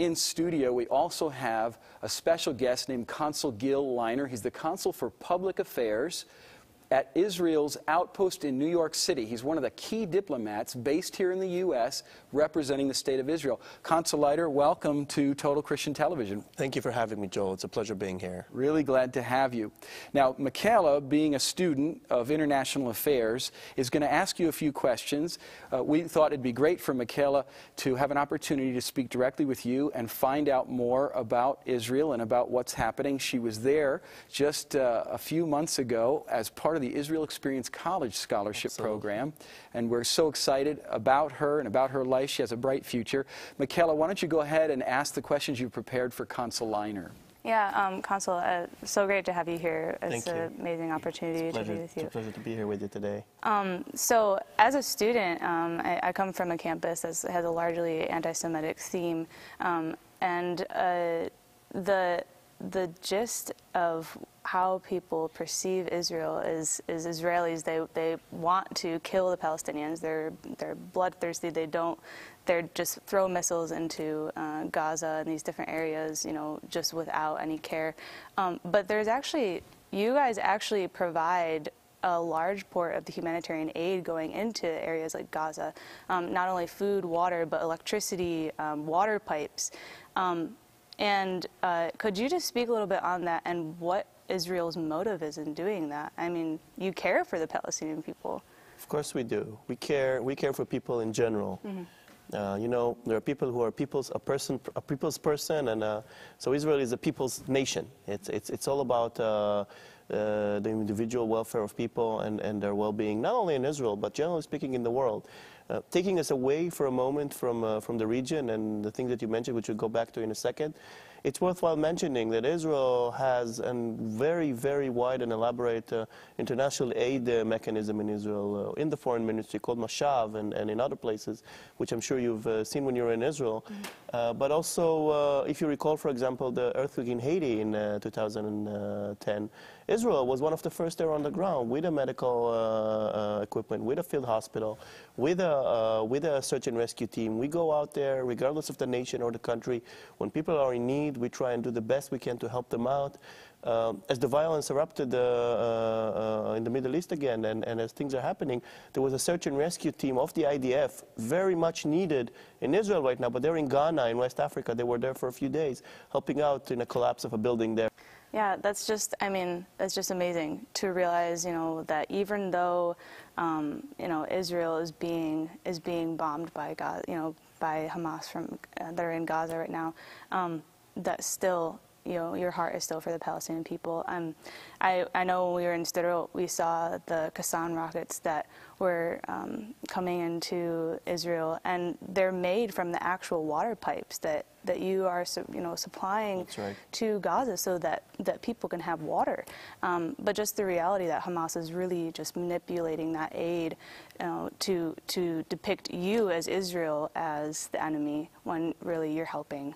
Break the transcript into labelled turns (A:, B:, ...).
A: in studio, we also have a special guest named Consul Lainer. He's the Consul for Public Affairs at Israel's outpost in New York City. He's one of the key diplomats based here in the U.S. representing the State of Israel. Consul Lainer, welcome to Total Christian Television.
B: Thank you for having me, Joel. It's a pleasure being here.
A: Really glad to have you. Now, Mikaela, being a student of international affairs, is going to ask you a few questions. We thought it'd be great for Mikaela to have an opportunity to speak directly with you and find out more about Israel and about what's happening. She was there just a few months ago as part of the Israel Experience College Scholarship Program, and we're so excited about her and about her life. She has a bright future. Mikaela, why don't you go ahead and ask the questions you've prepared for Consul Lainer?
C: Yeah, Consul, so great to have you here. It's an amazing opportunity to be with you.
B: It's a pleasure to be here with you today.
C: So, as a student, I come from a campus that has a largely anti-Semitic theme, and the gist of how people perceive Israel is Israelis. They want to kill the Palestinians. They're bloodthirsty. They're just throw missiles into Gaza and these different areas, you know, just without any care. But you guys actually provide a large part of the humanitarian aid going into areas like Gaza. Not only food, water, but electricity, water pipes. And could you just speak a little bit on that and what Israel's motive is in doing that? I mean, you care for the Palestinian people.
B: Of course we do. We care for people in general. Mm-hmm. You know, there are people who are a people's person, and so Israel is a people's nation. It's all about the individual welfare of people and their well-being, not only in Israel, but generally speaking in the world. Taking us away for a moment from the region and the thing that you mentioned, which we'll go back to in a second, it's worthwhile mentioning that Israel has a very, very wide and elaborate international aid mechanism in Israel, in the foreign ministry called Mashav and in other places, which I'm sure you've seen when you were in Israel. Mm-hmm. But also, if you recall, for example, the earthquake in Haiti in 2010, Israel was one of the first there on the ground with a medical equipment, with a field hospital, with a search and rescue team. We go out there, regardless of the nation or the country. When people are in need, we try and do the best we can to help them out. As the violence erupted in the Middle East again, and as things are happening, there was a search and rescue team of the IDF, very much needed in Israel right now, but they're in Ghana, in West Africa. They were there for a few days, helping out in a collapse of a building there.
C: Yeah, that's just amazing to realize, you know, that even though, you know, Israel is being bombed by by Hamas that are in Gaza right now, that still, you know, your heart is still for the Palestinian people. I know when we were in Sderot, we saw the Cochran rockets that were coming into Israel, and they're made from the actual water pipes that you are, you know, supplying to Gaza so that people can have water. But just the reality that Hamas is really just manipulating that aid to depict you as Israel as the enemy when really you're helping